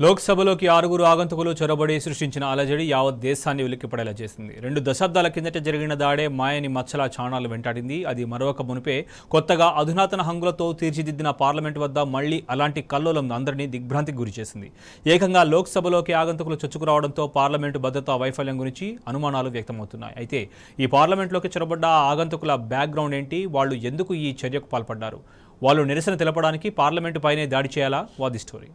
లోక్సభలోకి ఆరుగురు ఆగంతుకులు చొరబడి సృష్టించిన అలజడి యావత్ దేశాన్ని ఉలిక్కిపడేలా చేసింది. 2 దశాబ్దాల కిందట జరిగిన దాడే మాయని మచ్చల చాణాలు వెంటాడింది. అది మరొక మునిపే కొత్తగా అధునాతన హంగులతో తీర్చిదిద్దిన పార్లమెంట్ వద్ద మళ్లీ అలాంటి కల్లోలం అందరినీ దిగ్భ్రాంతికి గురిచేసింది. ఏకంగా లోక్సభలోకి ఆగంతుకులు చొచ్చుకురావడంతో పార్లమెంటు భద్రతా వైఫల్యం గురించి అనుమానాలు వ్యక్తమవుతున్నాయి. అయితే ఈ పార్లమెంట్లోకి చొరబడ్డ ఆగంతుకుల బ్యాక్గ్రౌండ్ ఏంటి? వాళ్ళు ఎందుకు ఈ చర్యకు పాల్పడ్డారు? వాళ్ళు నిరసన తెలపడానికి పార్లమెంటు పైనే దాడి చేయాలా? వాది స్టోరీ.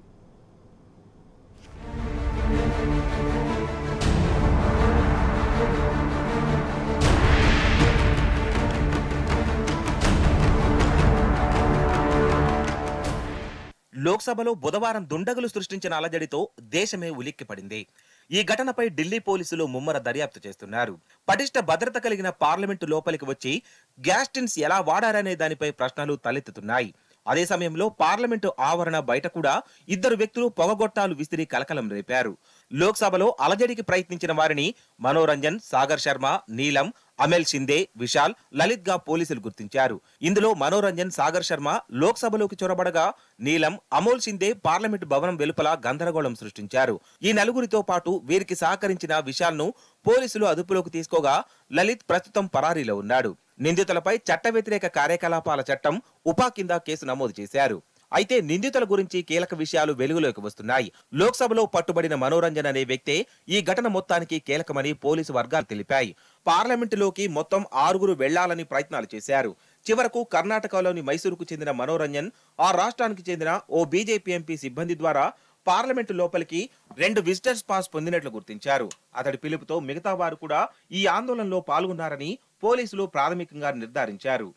లోక్సభలో బుధవారం దుండగులు సృష్టించిన అలజడితో దేశమే ఉలిక్కిపడింది. ఈ ఘటనపై ఢిల్లీ పోలీసులు ముమ్మర దర్యాప్తు చేస్తున్నారు. పటిష్ట భద్రత కలిగిన పార్లమెంటు లోపలికి వచ్చి గ్యాస్టిన్స్ ఎలా వాడారనే దానిపై ప్రశ్నలు తలెత్తుతున్నాయి. అదే సమయంలో పార్లమెంటు ఆవరణ బయట కూడా 2 వ్యక్తులు పొగగొట్టాలు విసిరి కలకలం రేపారు. లోక్సభలో అలజడికి ప్రయత్నించిన వారిని మనోరంజన్, సాగర్ శర్మ, నీలం, అమేల్ షిందే, విశాల్, లలిత్ గా పోలీసులు గుర్తించారు. ఇందులో మనోరంజన్, సాగర్ శర్మ లోక్సభలోకి చొరబడగా నీలం, అమోల్ షిందే పార్లమెంటు భవనం వెలుపల గందరగోళం సృష్టించారు. ఈ నలుగురితో పాటు వీరికి సహకరించిన విశాల్ ను పోలీసులు అదుపులోకి తీసుకోగా లలిత్ ప్రస్తుతం పరారీలో ఉన్నాడు. నిందితులపై చట్ట వ్యతిరేక కార్యకలాపాల చట్టం ఉపా కింద కేసు నమోదు చేశారు. అయితే నిందితుల గురించి కీలక విషయాలు వెలుగులోకి వస్తున్నాయి. లోక్సభలో పట్టుబడిన మనోరంజన్ అనే వ్యక్తే ఈ ఘటన మొత్తానికి కీలకమని పోలీసు వర్గాలు తెలిపాయి. పార్లమెంటులోకి మొత్తం 6 వెళ్లాలని ప్రయత్నాలు చేశారు. చివరకు కర్ణాటకలోని మైసూరుకు చెందిన మనోరంజన్ ఆ రాష్ట్రానికి చెందిన ఓ బీజేపీ ఎంపీ సిబ్బంది ద్వారా పార్లమెంటు లోపలికి 2 విజిటర్స్ పాస్ పొందినట్లు గుర్తించారు. అతడి పిలుపుతో మిగతా వారు కూడా ఈ ఆందోళనలో పాల్గొన్నారని పోలీసులు ప్రాథమికంగా నిర్ధారించారు.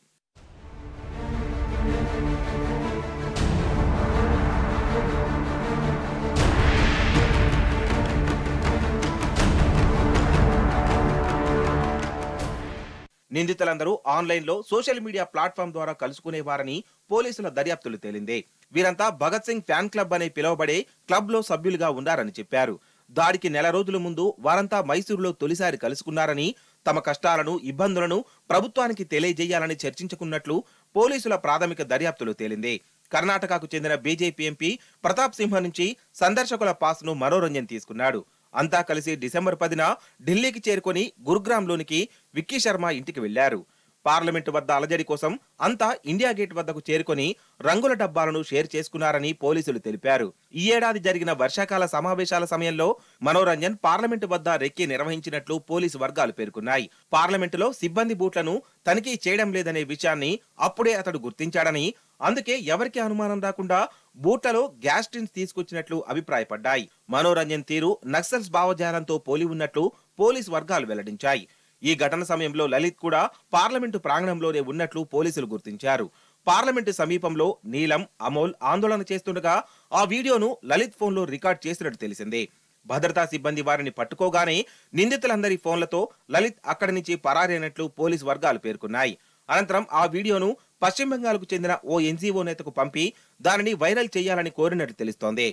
నిందితులందరూ ఆన్లైన్లో సోషల్ మీడియా ప్లాట్ఫామ్ ద్వారా కలుసుకునేవారని పోలీసుల దర్యాప్తులు తేలింది. వీరంతా భగత్ సింగ్ ఫ్యాన్ క్లబ్ అనే పిలువబడే క్లబ్ లో సభ్యులుగా ఉన్నారని చెప్పారు. దాడికి నెల రోజుల ముందు వారంతా మైసూరులో తొలిసారి కలుసుకున్నారని, తమ కష్టాలను, ఇబ్బందులను ప్రభుత్వానికి తెలియజేయాలని చర్చించుకున్నట్లు పోలీసుల ప్రాథమిక దర్యాప్తులు తేలింది. కర్ణాటకకు చెందిన బీజేపీ ఎంపీ ప్రతాప్ సింహ నుంచి సందర్శకుల పాస్ ను మనోరంజన్ తీసుకున్నాడు. అంతా కలిసి డిసెంబర్ 10న ఢిల్లీకి చేరుకుని గురుగ్రామ్లోనికి విక్కీ శర్మ ఇంటికి వెళ్లారు. పార్లమెంటు వద్ద అలజడి కోసం అంతా ఇండియా గేట్ వద్దకు చేరుకొని రంగుల డబ్బాలను షేర్ చేసుకున్నారని పోలీసులు తెలిపారు. ఈ ఏడాది జరిగిన వర్షాకాల సమావేశాల సమయంలో మనోరంజన్ పార్లమెంటు వద్ద రెక్కి నిర్వహించినట్లు పోలీసు వర్గాలు పేర్కొన్నాయి. పార్లమెంటులో సిబ్బంది బూట్లను తనిఖీ చేయడం లేదనే విషయాన్ని అప్పుడే అతడు గుర్తించాడని, అందుకే ఎవరికి అనుమానం రాకుండా బూట్లలో గ్యాస్టిన్స్ తీసుకొచ్చినట్లు అభిప్రాయపడ్డాయి. మనోరంజన్ తీరు నక్సల్స్ భావజాలంతో పోలి ఉన్నట్లు పోలీసు వర్గాలు వెల్లడించాయి. ఈ ఘటన సమయంలో లలిత్ కూడా పార్లమెంటు ప్రాంగణంలోనే ఉన్నట్లు పోలీసులు గుర్తించారు. పార్లమెంటు సమీపంలో నీలం, అమోల్ ఆందోళన చేస్తుండగా ఆ వీడియోను లలిత్ ఫోన్లో రికార్డ్ చేసినట్టు తెలిసింది. భద్రతా సిబ్బంది వారిని పట్టుకోగానే నిందితులందరి ఫోన్లతో లలిత్ అక్కడి నుంచి పరారైనట్లు పోలీసు వర్గాలు పేర్కొన్నాయి. అనంతరం ఆ వీడియోను పశ్చిమ బెంగాల్కు చెందిన ఓ ఎన్జీఓ నేతకు పంపి దానిని వైరల్ చేయాలని కోరినట్టు తెలుస్తోంది.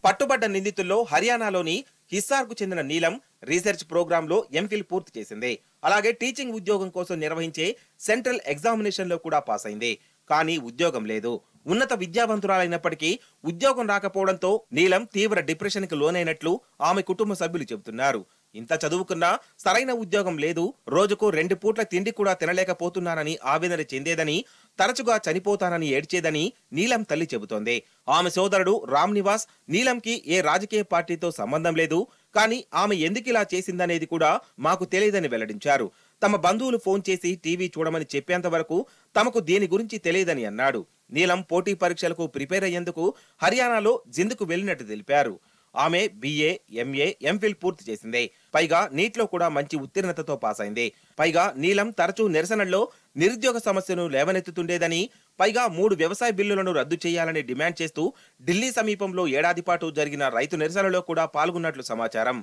పట్టుబడ్డ నిందితుల్లో హర్యానాలోని హిస్సార్కు చెందిన నీలం రీసెర్చ్ ప్రోగ్రామ్ లో ఎంఫిల్ పూర్తి చేసింది. అలాగే టీచింగ్ ఉద్యోగం కోసం నిర్వహించే సెంట్రల్ ఎగ్జామినేషన్ లో కూడా పాస్ అయింది. కానీ ఉద్యోగం లేదు. ఉన్నత విద్యావంతురాలైనప్పటికీ ఉద్యోగం రాకపోవడంతో నీలం తీవ్ర డిప్రెషన్ కి లోనైనట్లు ఆమె కుటుంబ సభ్యులు చెబుతున్నారు. ఇంత చదువుకున్నా సరైన ఉద్యోగం లేదు, రోజుకు 2 పూట్ల తిండి కూడా తినలేకపోతున్నానని ఆవేదన చెందేదని, తరచుగా చనిపోతానని ఏడ్చేదని నీలం తల్లి చెబుతోంది. ఆమె సోదరుడు రామ్ నివాస్ నీలంకి ఏ రాజకీయ పార్టీతో సంబంధం లేదు, కానీ ఆమె ఎందుకిలా చేసిందనేది కూడా మాకు తెలియదని వెల్లడించారు. తమ బంధువులు ఫోన్ చేసి టీవీ చూడమని చెప్పేంత వరకు తమకు దీని గురించి తెలియదని అన్నాడు. నీలం పోటీ పరీక్షలకు ప్రిపేర్ అయ్యేందుకు హర్యానాలో జింద్కు వెళ్లినట్టు తెలిపారు. ఆమె BA, MA, ఎంఫిల్ పూర్తి చేసింది. పైగా నీట్లో కూడా మంచి ఉత్తీర్ణతతో పాస్ అయింది. పైగా నీలం తరచూ నిరసనల్లో నిరుద్యోగ సమస్యను లేవనెత్తుతుండేదని, పైగా 3 వ్యవసాయ బిల్లులను రద్దు చేయాలని డిమాండ్ చేస్తూ ఢిల్లీ సమీపంలో ఏడాది పాటు జరిగిన రైతు నిరసనలో కూడా పాల్గొన్నట్లు సమాచారం.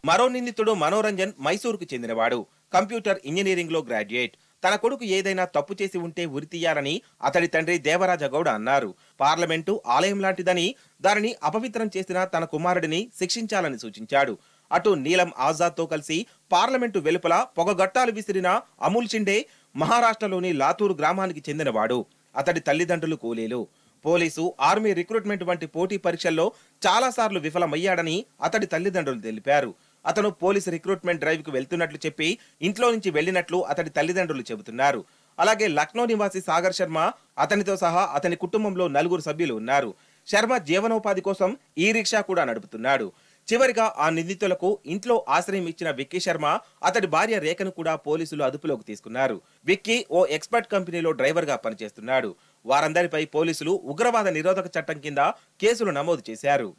మరో నిందితుడు మనోరంజన్ మైసూరుకు చెందినవాడు. కంప్యూటర్ ఇంజనీరింగ్ లో గ్రాడ్యుయేట్. తన కొడుకు ఏదైనా తప్పు చేసి ఉంటే ఉరితీయాలని అతడి తండ్రి దేవరాజగౌడ అన్నారు. పార్లమెంటు ఆలయం లాంటిదని, దానిని అపవిత్రం చేసిన తన కుమారుడిని శిక్షించాలని సూచించాడు. అటు నీలం ఆజాద్ తో కలిసి పార్లమెంటు వెలుపల పొగగట్టాలు విసిరిన అమూల్ షిండే మహారాష్ట్రలోని లాతూర్ గ్రామానికి చెందినవాడు. అతడి తల్లిదండ్రులు కూలీలు. పోలీసు, ఆర్మీ రిక్రూట్మెంట్ వంటి పోటీ పరీక్షల్లో చాలాసార్లు విఫలమయ్యాడని అతడి తల్లిదండ్రులు తెలిపారు. అతను పోలీసు రిక్రూట్మెంట్ డ్రైవ్ కు వెళ్తున్నట్లు చెప్పి ఇంట్లో నుంచి వెళ్లినట్లు అతడి తల్లిదండ్రులు చెబుతున్నారు. అలాగే లక్నో నివాసి సాగర్ శర్మ, అతనితో సహా అతని కుటుంబంలో 4 సభ్యులు ఉన్నారు. శర్మ జీవనోపాధి కోసం ఈ రిక్షా కూడా నడుపుతున్నాడు. చివరిగా ఆ నిందితులకు ఇంట్లో ఆశ్రయం ఇచ్చిన విక్కీ శర్మ, అతడి భార్య రేఖను కూడా పోలీసులు అదుపులోకి తీసుకున్నారు. విక్కీ ఓ ఎక్స్పర్ట్ కంపెనీలో డ్రైవర్ గా పనిచేస్తున్నాడు. వారందరిపై పోలీసులు ఉగ్రవాద నిరోధక చట్టం కింద కేసులు నమోదు చేశారు.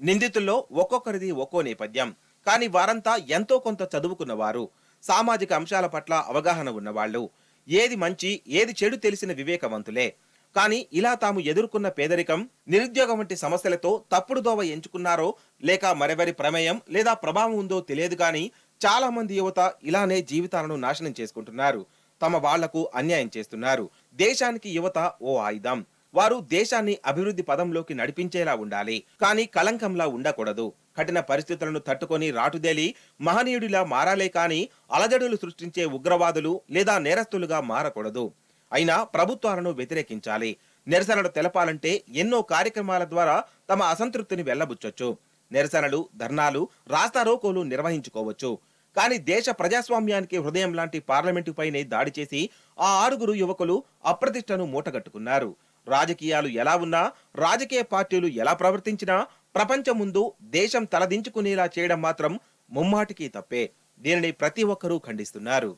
నిందితుల్లో ఒక్కొక్కరిది ఒక్కో నేపథ్యం. కానీ వారంతా ఎంతో కొంత చదువుకున్నవారు, సామాజిక అంశాల పట్ల అవగాహన ఉన్నవాళ్లు, ఏది మంచి ఏది చెడు తెలిసిన వివేకవంతులే. కానీ ఇలా తాము ఎదుర్కొన్న పేదరికం, నిరుద్యోగం వంటి సమస్యలతో తప్పుడు దోవ ఎంచుకున్నారో లేక మరెవరి ప్రమేయం లేదా ప్రభావం ఉందో తెలియదు. కానీ చాలా మంది యువత ఇలానే జీవితాలను నాశనం చేసుకుంటున్నారు. తమ వాళ్లకు అన్యాయం చేస్తున్నారు. దేశానికి యువత ఓ ఆయుధం. వారు దేశాన్ని అభివృద్ధి పదంలోకి నడిపించేలా ఉండాలి, కానీ కలంకంలా ఉండకూడదు. కఠిన పరిస్థితులను తట్టుకొని రాటుదేలి మహనీయుడిలా మారాలే కానీ అలజడులు సృష్టించే ఉగ్రవాదులు లేదా నేరస్తులుగా మారకూడదు. అయినా ప్రభుత్వాలను వ్యతిరేకించాలి. నిరసనలు తెలపాలంటే ఎన్నో కార్యక్రమాల ద్వారా తమ అసంతృప్తిని వెళ్లబుచ్చొచ్చు. నిరసనలు, ధర్నాలు, రాస్తారోకోలు నిర్వహించుకోవచ్చు. కానీ దేశ ప్రజాస్వామ్యానికి హృదయం లాంటి పార్లమెంటుపైనే దాడి చేసి ఆ 6 యువకులు అప్రతిష్టను మూటగట్టుకున్నారు. రాజకీయాలు ఎలా ఉన్నా, రాజకీయ పార్టీలు ఎలా ప్రవర్తించినా ప్రపంచం ముందు దేశం తలదించుకునేలా చేయడం మాత్రం ముమ్మాటికి తప్పే. దీనిని ప్రతి ఒక్కరూ ఖండిస్తున్నారు.